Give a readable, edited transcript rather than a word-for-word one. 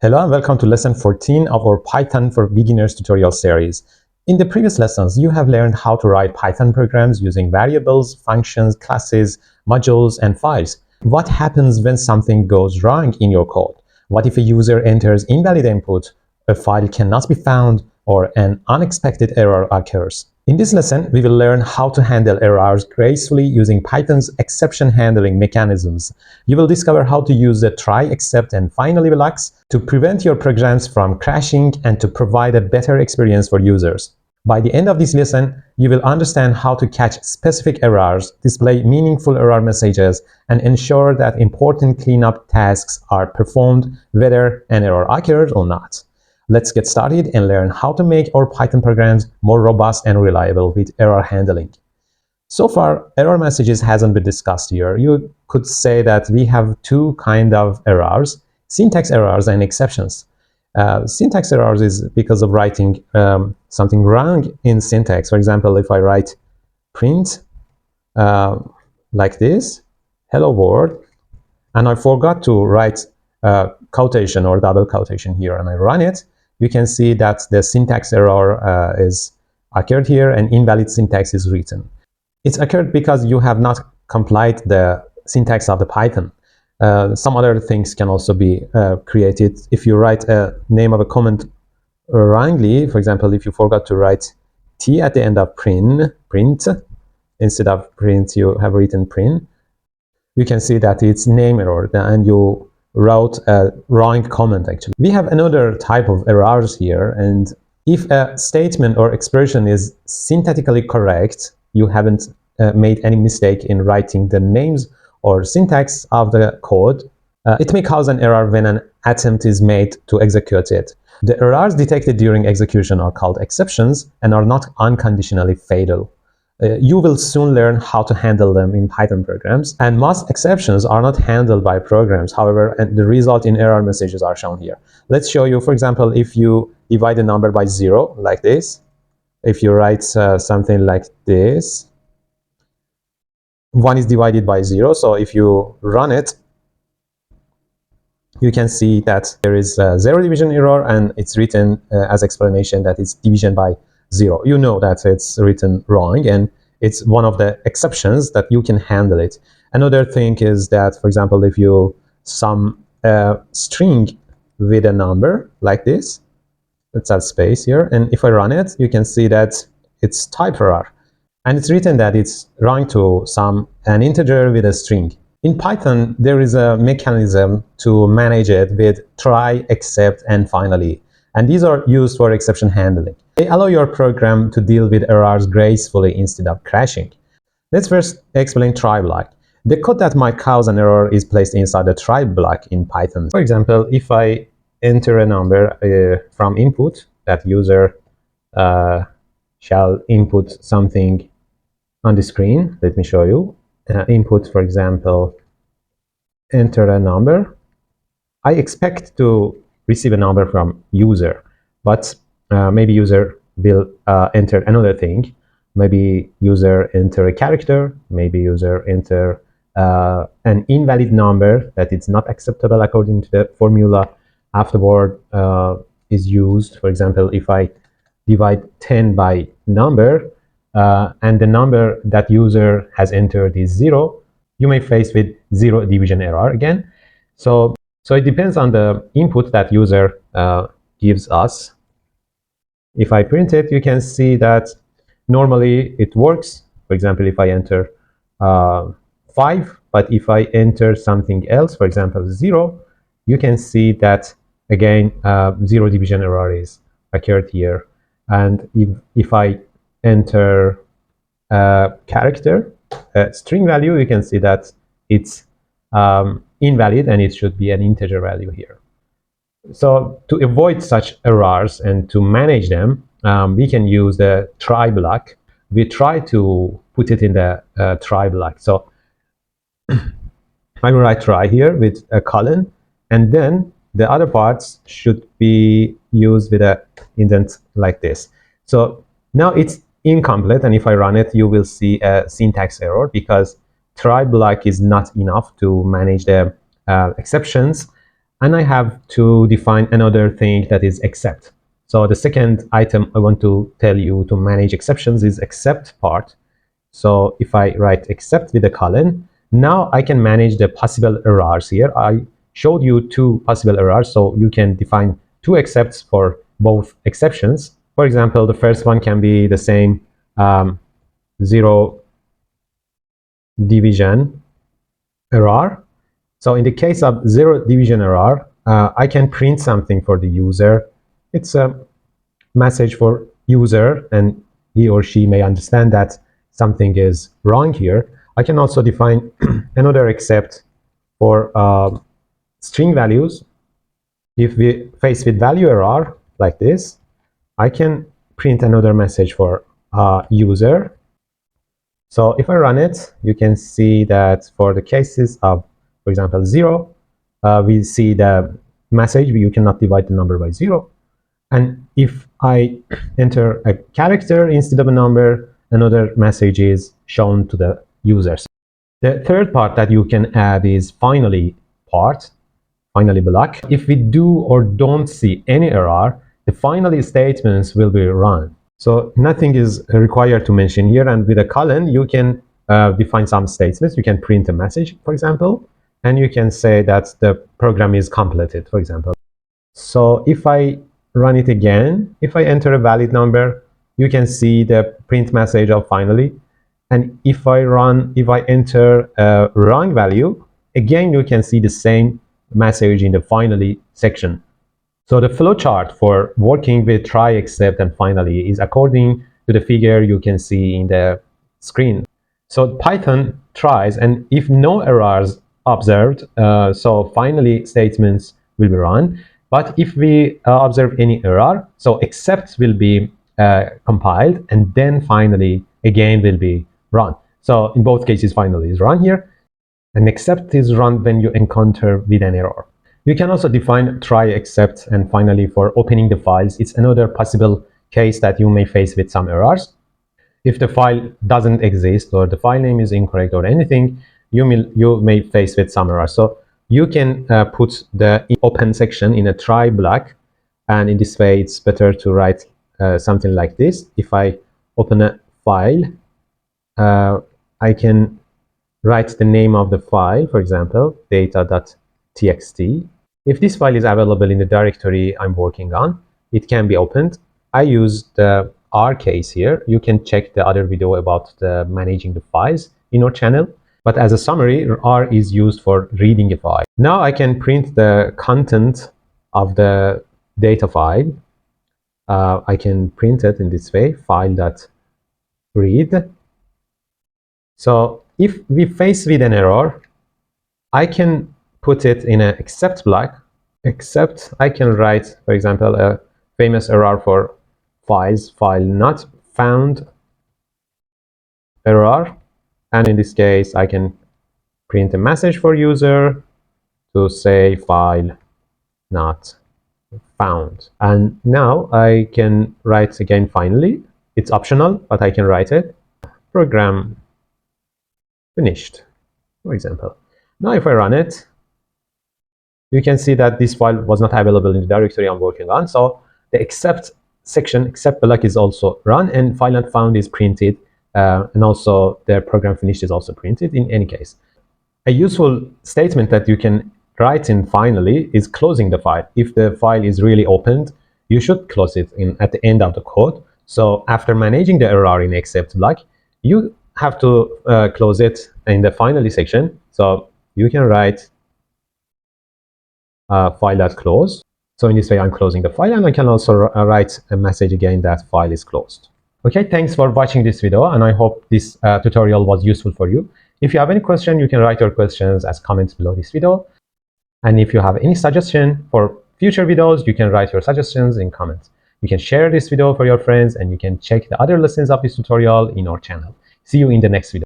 Hello and welcome to lesson 14 of our Python for Beginners tutorial series. In the previous lessons, you have learned how to write Python programs using variables, functions, classes, modules, and files. What happens when something goes wrong in your code? What if a user enters invalid input, a file cannot be found, or an unexpected error occurs? In this lesson, we will learn how to handle errors gracefully using Python's exception handling mechanisms. You will discover how to use the try, except, and finally blocks to prevent your programs from crashing and to provide a better experience for users. By the end of this lesson, you will understand how to catch specific errors, display meaningful error messages, and ensure that important cleanup tasks are performed whether an error occurs or not. Let's get started and learn how to make our Python programs more robust and reliable with error handling. So far, error messages hasn't been discussed here. You could say that we have two kinds of errors, syntax errors and exceptions. Syntax errors is because of writing something wrong in syntax. For example, if I write print like this, hello world, and I forgot to write quotation or double quotation here, and I run it, you can see that the syntax error is occurred here and invalid syntax is written. It's occurred because you have not complied the syntax of the Python. Some other things can also be created. If you write a name of a comment wrongly, for example, if you forgot to write t at the end of print, instead of print you have written print, you can see that it's name error and you wrote a wrong comment actually. We have another type of errors here, and if a statement or expression is syntactically correct, you haven't made any mistake in writing the names or syntax of the code, it may cause an error when an attempt is made to execute it. The errors detected during execution are called exceptions and are not unconditionally fatal. You will soon learn how to handle them in Python programs, and most exceptions are not handled by programs. However, the result in error messages are shown here. Let's show you, for example, if you divide a number by 0 like this, if you write something like this, 1 is divided by 0, so if you run it, you can see that there is a 0 division error, and it's written as explanation that it's division by 0. You know that it's written wrong, and it's one of the exceptions that you can handle it. Another thing is that, for example, if you sum a string with a number like this, let's add space here, and if I run it, you can see that it's type error, and it's written that it's wrong to sum an integer with a string. In Python, there is a mechanism to manage it with try, except, and finally, and these are used for exception handling. They allow your program to deal with errors gracefully instead of crashing. Let's first explain try block. The code that might cause an error is placed inside the try block in Python. For example, if I enter a number from input, that user shall input something on the screen. Let me show you. Input, for example, enter a number. I expect to receive a number from user, but maybe user will enter another thing. Maybe user enter a character, maybe user enter an invalid number that is not acceptable according to the formula. Afterward is used. For example, if I divide 10 by number and the number that user has entered is 0, you may face with 0 division error again. So it depends on the input that user gives us. If I print it, you can see that normally it works. For example, if I enter 5, but if I enter something else, for example 0, you can see that again 0 division error is occurred here. And if I enter a character, a string value, you can see that it's invalid and it should be an integer value here. So to avoid such errors and to manage them, we can use the try block. We try to put it in the try block. So I will write try here with a colon, and then the other parts should be used with an indent like this. So now it's incomplete, and if I run it, you will see a syntax error because try block is not enough to manage the exceptions. And I have to define another thing that is except. So the second item I want to tell you to manage exceptions is except part. So if I write except with a colon, now I can manage the possible errors here. I showed you two possible errors, so you can define two excepts for both exceptions. For example, the first one can be the same zero division error. So in the case of zero division error, I can print something for the user. It's a message for user, and he or she may understand that something is wrong here. I can also define another except for string values. If we face with value error like this, I can print another message for user. So if I run it, you can see that for the cases of, for example, 0, we see the message, you cannot divide the number by 0. And if I enter a character instead of a number, another message is shown to the users. The third part that you can add is finally part, finally block. If we do or don't see any error, the finally statements will be run. So nothing is required to mention here, and with a colon you can define some statements. You can print a message, for example, and you can say that the program is completed, for example. So if I run it again, if I enter a valid number, you can see the print message of finally. And if I enter a wrong value, again you can see the same message in the finally section. So the flowchart for working with try, except, and finally is according to the figure you can see in the screen. So Python tries, and if no errors observed, so finally statements will be run. But if we observe any error, so except will be compiled, and then finally again will be run. So in both cases, finally is run here, and except is run when you encounter with an error. You can also define try, except, and finally for opening the files. It's another possible case that you may face with some errors. If the file doesn't exist or the file name is incorrect or anything, you may face with some errors. So you can put the open section in a try block, and in this way it's better to write something like this. If I open a file, I can write the name of the file, for example, data.txt. If this file is available in the directory I'm working on, it can be opened. I use the R case here. You can check the other video about managing the files in our channel. But as a summary, R is used for reading a file. Now I can print the content of the data file. I can print it in this way, file.read. So if we face with an error, I can put it in an except block. Except I can write, for example, a famous error for files, file not found error. And in this case, I can print a message for user to say file not found. And now I can write again finally. It's optional, but I can write it. Program finished, for example. Now if I run it, you can see that this file was not available in the directory I'm working on. So the except section, except block is also run, and file not found is printed, and also the program finished is also printed in any case. A useful statement that you can write in finally is closing the file. If the file is really opened, you should close it at the end of the code. So after managing the error in except block, you have to close it in the finally section. So you can write file.close. So in this way, I'm closing the file, and I can also write a message again that file is closed. Okay, thanks for watching this video, and I hope this tutorial was useful for you. If you have any question, you can write your questions as comments below this video. And if you have any suggestion for future videos, you can write your suggestions in comments. You can share this video for your friends, and you can check the other lessons of this tutorial in our channel. See you in the next video.